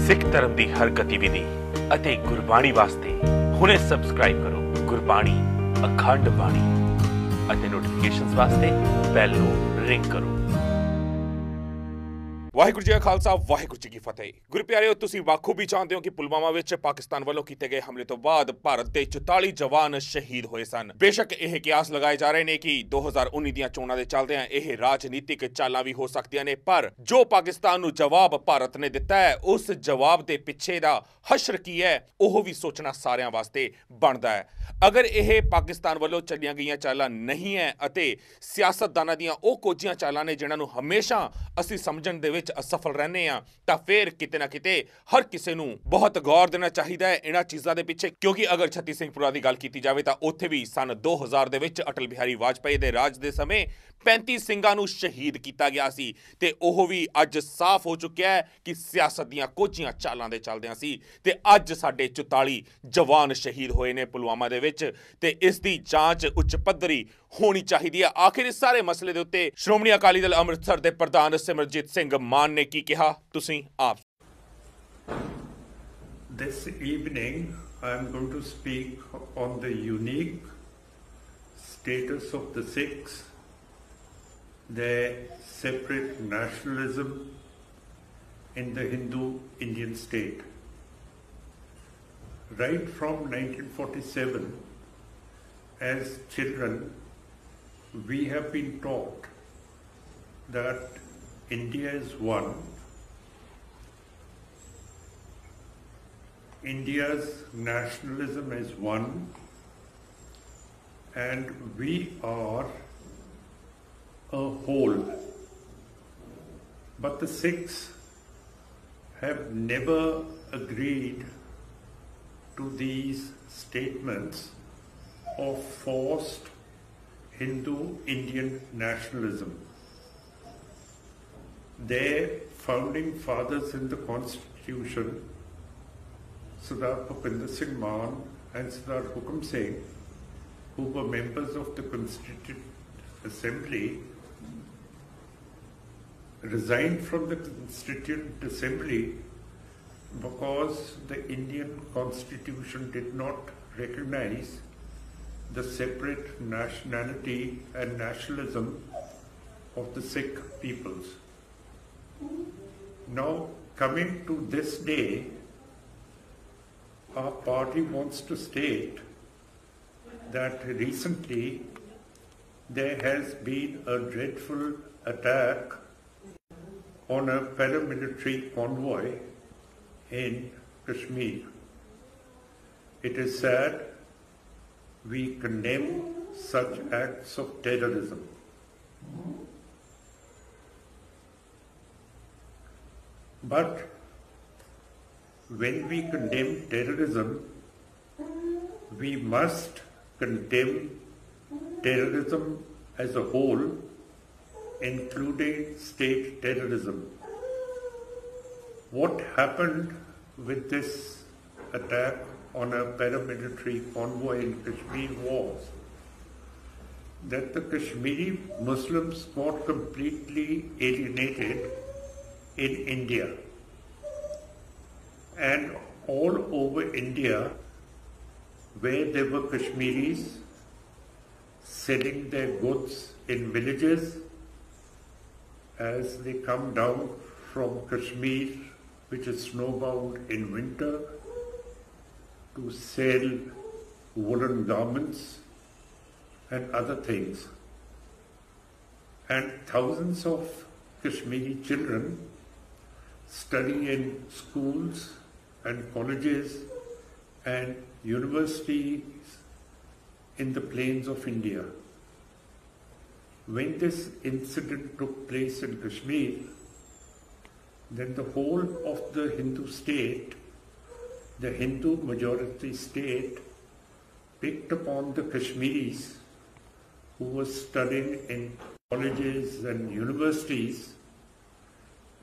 सिख धर्म की हर गतिविधि ਅਤੇ ਗੁਰਬਾਣੀ ਵਾਸਤੇ ਹੁਣੇ ਸਬਸਕ੍ਰਾਈਬ ਕਰੋ ਗੁਰਬਾਣੀ ਅਖੰਡ ਬਾਣੀ ਅਤੇ ਨੋਟੀਫਿਕੇਸ਼ਨਸ ਵਾਸਤੇ ਬੈਲ ਨੂੰ ਰਿੰਗ ਕਰੋ। ਵਾਹਿਗੁਰੂ ਜੀ ਕਾ ਖਾਲਸਾ ਵਾਹਿਗੁਰੂ ਜੀ ਕੀ ਫਤਿਹ। ਗੁਰੂ ਪਿਆਰਿਓ, ਤੁਸੀਂ ਬਾਖੂਬੀ ਜਾਣਦੇ ਹੋ ਕਿ ਪੁਲਵਾਮਾ ਵਿੱਚ ਪਾਕਿਸਤਾਨ ਵੱਲੋਂ ਕੀਤੇ ਗਏ ਹਮਲੇ ਤੋਂ ਬਾਅਦ ਭਾਰਤ ਦੇ 44 ਜਵਾਨ ਸ਼ਹੀਦ ਹੋਏ ਸਨ। ਬੇਸ਼ੱਕ ਇਹ ਕਿਆਸ ਲਗਾਏ ਜਾ ਰਹੇ ਨੇ ਕਿ 2019 ਦੀਆਂ ਚੋਣਾਂ ਦੇ ਚੱਲਦਿਆਂ ਇਹ ਰਾਜਨੀਤਿਕ ਚਾਲਾਂ ਵੀ ਹੋ ਸਕਦੀਆਂ ਨੇ, ਪਰ ਜੋ ਪਾਕਿਸਤਾਨ ਨੂੰ ਜਵਾਬ ਭਾਰਤ ਨੇ ਦਿੱਤਾ ਹੈ ਉਸ ਜਵਾਬ ਦੇ ਪਿੱਛੇ ਦਾ ਹਸ਼ਰ ਕੀ ਹੈ ਉਹ ਵੀ ਸੋਚਣਾ ਸਾਰਿਆਂ ਵਾਸਤੇ ਬਣਦਾ ਹੈ। ਅਗਰ ਇਹ ਪਾਕਿਸਤਾਨ ਵੱਲੋਂ ਚੱਲੀਆਂ ਗਈਆਂ ਚਾਲਾਂ ਨਹੀਂ ਹੈ ਅਤੇ ਸਿਆਸਤਦਾਨਾਂ ਦੀਆਂ ਉਹ ਕੋਝੀਆਂ ਚਾਲਾਂ ਨੇ ਜਿਨ੍ਹਾਂ ਨੂੰ ਹਮੇਸ਼ਾ ਅਸੀਂ ਸਮਝਣ ਦੇ ਵਿੱਚ असफल रहने ਤਾਂ ਫਿਰ ਕਿਤੇ ਨਾ ਕਿਤੇ ਹਰ ਕਿਸੇ ਨੂੰ ਬਹੁਤ ਗੌਰ ਦੇਣਾ ਚਾਹੀਦਾ ਹੈ ਇਹਨਾਂ ਚੀਜ਼ਾਂ ਦੇ ਪਿੱਛੇ, ਕਿਉਂਕਿ ਅਗਰ ਛੱਤੀ ਸਿੰਘਪੁਰਾ ਦੀ ਗੱਲ ਕੀਤੀ ਜਾਵੇ ਤਾਂ ਉੱਥੇ ਵੀ ਸਨ 2000 ਦੇ ਵਿੱਚ ਅਟਲ ਬਿਹਾਰੀ ਵਾਜਪਾਈ ਦੇ ਰਾਜ ਦੇ ਸਮੇਂ 35 ਸਿੰਘਾਂ ਨੂੰ ਸ਼ਹੀਦ ਕੀਤਾ ਗਿਆ ਸੀ ਤੇ ਉਹ ਵੀ ਅੱਜ ਸਾਫ਼ ਹੋ ਚੁੱਕਿਆ ਹੈ ਕਿ ਸਿਆਸਤ ਦੀਆਂ ਕੋਝੀਆਂ ਚਾਲਾਂ ਦੇ ਚੱਲਦਿਆਂ ਸੀ ਤੇ ਅੱਜ ਸਾਡੇ 44 ਜਵਾਨ ਸ਼ਹੀਦ ਹੋਏ ਨੇ ਪੁਲਵਾਮਾ ਦੇ ਵਿੱਚ ਤੇ ਇਸ ਦੀ ਜਾਂਚ ਉੱਚ ਪੱਧਰੀ ਹੋਣੀ ਚਾਹੀਦੀ ਹੈ। ਆਖਿਰ ਇਸ ਸਾਰੇ ਮਸਲੇ ਦੇ ਉੱਤੇ ਸ਼੍ਰੋਮਣੀ ਅਕਾਲੀ ਦਲ ਅੰਮ੍ਰਿਤਸਰ ਦੇ ਪ੍ਰਧਾਨ ਸਿਮਰਨਜੀਤ ਸਿੰਘ ਮਾਨ ਨੇ ਕੀ ਕਿਹਾ, ਤੁਸੀਂ ਆਪ। This evening I am going to speak on the unique status of the Sikhs, their separate nationalism in the Hindu-Indian state. Right from 1947, as children, we have been taught that India is one. India's nationalism is one, and we are a whole. But the Sikhs have never agreed to these statements of forced Hindu-Indian nationalism. Their founding fathers in the Constitution, Sardar Bhupinder Singh Mann and Sardar Hukam Singh, who were members of the Constituent Assembly, resigned from the Constituent Assembly because the Indian Constitution did not recognize the separate nationality and nationalism of the Sikh peoples. Now, coming to this day, our party wants to state that recently there has been a dreadful attack on a paramilitary convoy in Kashmir. It is sad. We condemn such acts of terrorism. But when we condemn terrorism, we must condemn terrorism as a whole, including state terrorism. What happened with this attack on a paramilitary convoy in Kashmir was that the Kashmiri Muslims got completely alienated in India. And all over India, where there were Kashmiris selling their goods in villages as they come down from Kashmir, which is snowbound in winter, to sell woolen garments and other things. And thousands of Kashmiri children study in schools and colleges and universities in the plains of India. When this incident took place in Kashmir, then the whole of the Hindu state, the Hindu majority state, picked upon the Kashmiris who were studying in colleges and universities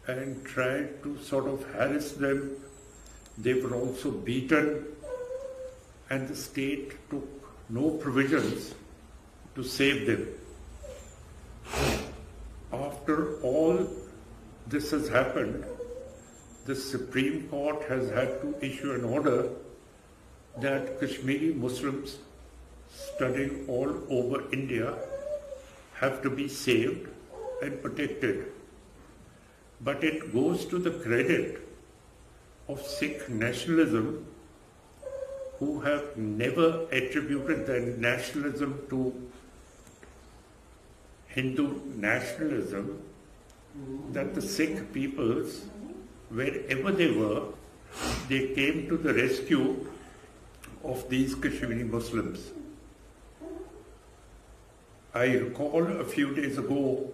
and tried to sort of harass them. They were also beaten, and the state took no provisions to save them. After all this has happened, the Supreme Court has had to issue an order that Kashmiri Muslims studying all over India have to be saved and protected. But it goes to the credit of Sikh nationalism, who have never attributed their nationalism to Hindu nationalism, that the Sikh peoples, wherever they were, they came to the rescue of these Kashmiri Muslims. I recall a few days ago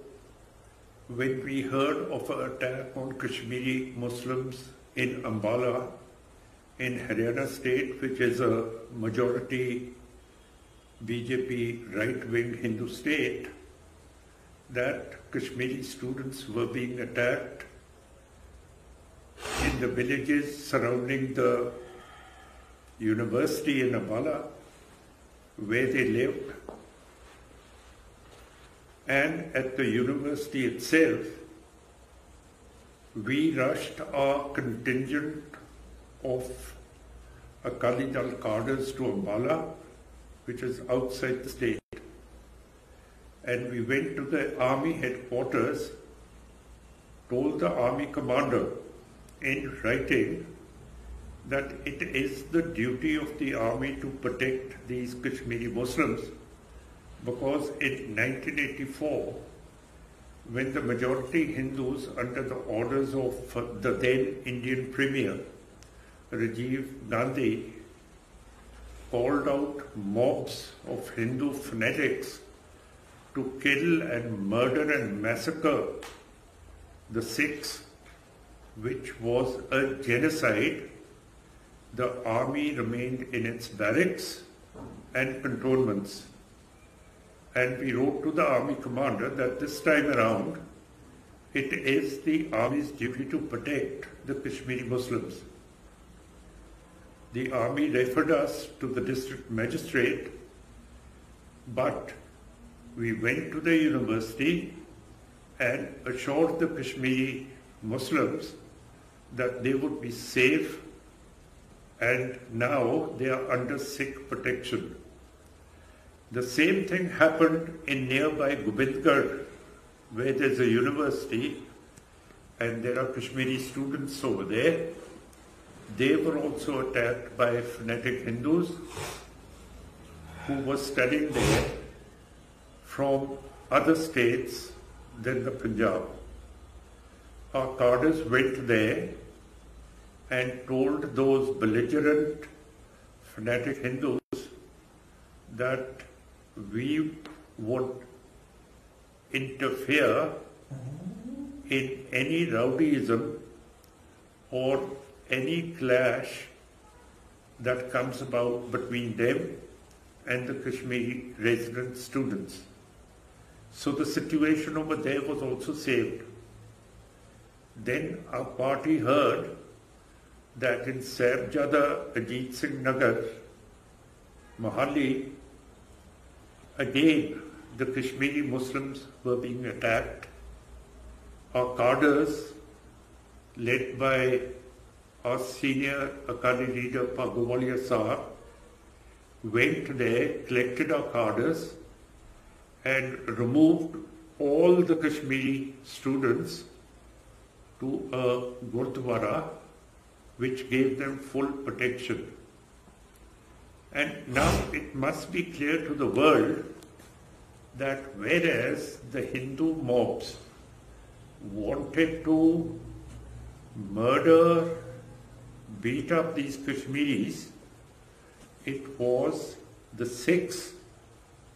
when we heard of an attack on Kashmiri Muslims in Ambala in Haryana state, which is a majority BJP right-wing Hindu state, that Kashmiri students were being attacked in the villages surrounding the university in Ambala where they lived, and at the university itself. We rushed our contingent of Akali Dal cadres to Ambala, which is outside the state. And we went to the army headquarters, told the army commander in writing that it is the duty of the army to protect these Kashmiri Muslims, because in 1984, when the majority Hindus, under the orders of the then Indian Premier, Rajiv Gandhi, called out mobs of Hindu fanatics to kill and murder and massacre the Sikhs, which was a genocide, the army remained in its barracks and cantonments. And we wrote to the army commander that this time around, it is the army's duty to protect the Kashmiri Muslims. The army referred us to the district magistrate, but we went to the university and assured the Kashmiri Muslims that they would be safe, and now they are under Sikh protection. The same thing happened in nearby Gobindgarh, where there's a university and there are Kashmiri students over there. They were also attacked by fanatic Hindus who were studying there from other states than the Punjab. Our cadres went there and told those belligerent fanatic Hindus that we would interfere in any rowdyism or any clash that comes about between them and the Kashmiri resident students. So the situation over there was also saved. Then our party heard that in Sahibzada Ajit Singh Nagar, Mohali, again the Kashmiri Muslims were being attacked. Our cadres, led by our senior Akali leader Pagowalia Sahab, went there, collected our cadres and removed all the Kashmiri students to a Gurdwara, which gave them full protection. And now it must be clear to the world that whereas the Hindu mobs wanted to murder, beat up these Kashmiris, it was the Sikhs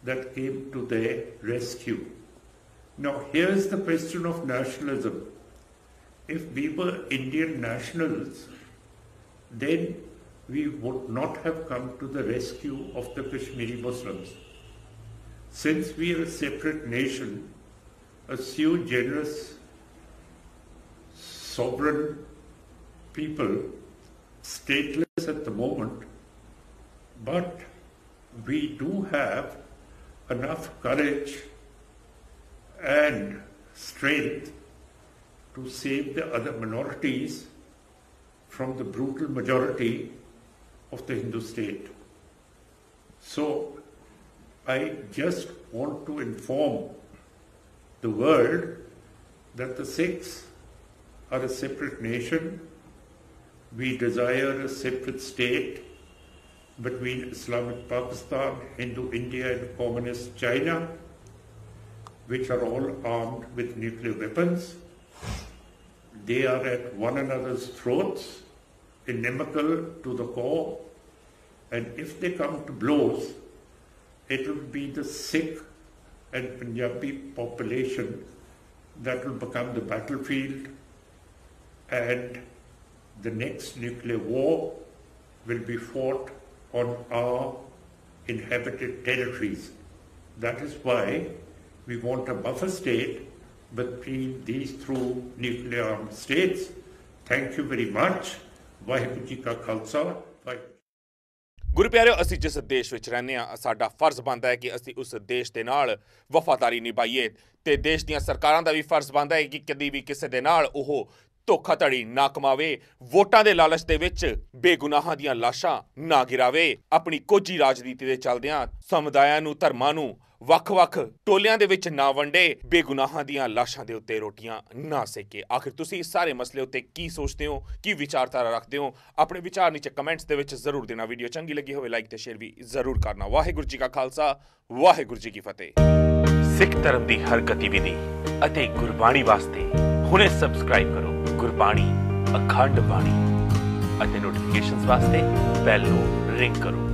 that came to their rescue. Now here's the question of nationalism. If we were Indian nationals, then we would not have come to the rescue of the Kashmiri Muslims. Since we are a separate nation, a sui generis sovereign people, stateless at the moment, but we do have enough courage and strength to save the other minorities from the brutal majority of the Hindu state. So I just want to inform the world that the Sikhs are a separate nation. We desire a separate state between Islamic Pakistan, Hindu India and Communist China, which are all armed with nuclear weapons. They are at one another's throats, inimical to the core, and if they come to blows, it will be the Sikh and Punjabi population that will become the battlefield, and the next nuclear war will be fought on our inhabited territories. That is why we want a buffer state between these two nuclear armed states. Thank you very much. Vaheguru Ji Ka Khalsa. ਗੁਰੂ ਪਿਆਰਿਓ, ਅਸੀਂ ਜਿਸ ਦੇਸ਼ ਵਿੱਚ ਰਹਿੰਦੇ ਹਾਂ, ਸਾਡਾ ਫਰਜ਼ ਬਣਦਾ ਹੈ ਕਿ ਅਸੀਂ ਉਸ ਦੇਸ਼ ਦੇ ਨਾਲ ਵਫਾਦਾਰੀ ਨਿਭਾਈਏ ਤੇ ਦੇਸ਼ ਦੀਆਂ ਸਰਕਾਰਾਂ ਦਾ ਵੀ ਫਰਜ਼ ਬਣਦਾ ਹੈ ਕਿ ਕਦੀ ਵੀ ਕਿਸੇ ਦੇ ਨਾਲ ਉਹ ਧੋਖਾਧੜੀ ਨਾ ਕਮਾਵੇ, ਵੋਟਾਂ ਦੇ ਲਾਲਚ ਦੇ ਵਿੱਚ ਬੇਗੁਨਾਹਾਂ ਦੀਆਂ ਲਾਸ਼ਾਂ ਨਾ ਗਿਰਾਵੇ, ਆਪਣੀ ਕੋਝੀ ਰਾਜਨੀਤੀ ਦੇ ਚੱਲਦਿਆਂ ਸਮੁਦਾਇਆਂ ਨੂੰ, ਧਰਮਾਂ ਨੂੰ ਵੱਖ-ਵੱਖ ਟੋਲਿਆਂ ਦੇ ਵਿੱਚ ਨਾ ਵੰਡੇ, ਬੇਗੁਨਾਹਾਂ ਦੀਆਂ ਲਾਸ਼ਾਂ ਦੇ ਉੱਤੇ ਰੋਟੀਆਂ ਨਾ ਸੇਕੇ। ਆਖਿਰ ਤੁਸੀਂ ਇਸ ਸਾਰੇ ਮਸਲੇ ਉੱਤੇ ਕੀ ਸੋਚਦੇ ਹੋ, ਕੀ ਵਿਚਾਰਧਾਰਾ ਰੱਖਦੇ ਹੋ? ਆਪਣੇ ਵਿਚਾਰ ਨੀਚੇ ਕਮੈਂਟਸ ਦੇ ਵਿੱਚ ਜ਼ਰੂਰ ਦੇਣਾ। ਵੀਡੀਓ ਚੰਗੀ ਲੱਗੀ ਹੋਵੇ ਲਾਈਕ ਤੇ ਸ਼ੇਅਰ ਵੀ ਜ਼ਰੂਰ ਕਰਨਾ। ਵਾਹਿਗੁਰੂ ਜੀ ਕਾ ਖਾਲਸਾ, ਵਾਹਿਗੁਰੂ ਜੀ ਕੀ ਫਤਿਹ। ਸਿੱਖ ਧਰਮ ਦੀ ਹਰ ਗਤੀਵਿਧੀ ਅਤੇ ਗੁਰਬਾਣੀ ਵਾਸਤੇ ਹੁਣੇ ਸਬਸਕ੍ਰਾਈਬ ਕਰੋ ਗੁਰਬਾਣੀ ਅਖੰਡ ਬਾਣੀ ਅਤੇ ਨੋਟੀਫਿਕੇਸ਼ਨਸ ਵਾਸਤੇ ਬੈਲ ਨੂੰ ਰਿੰਗ ਕਰੋ।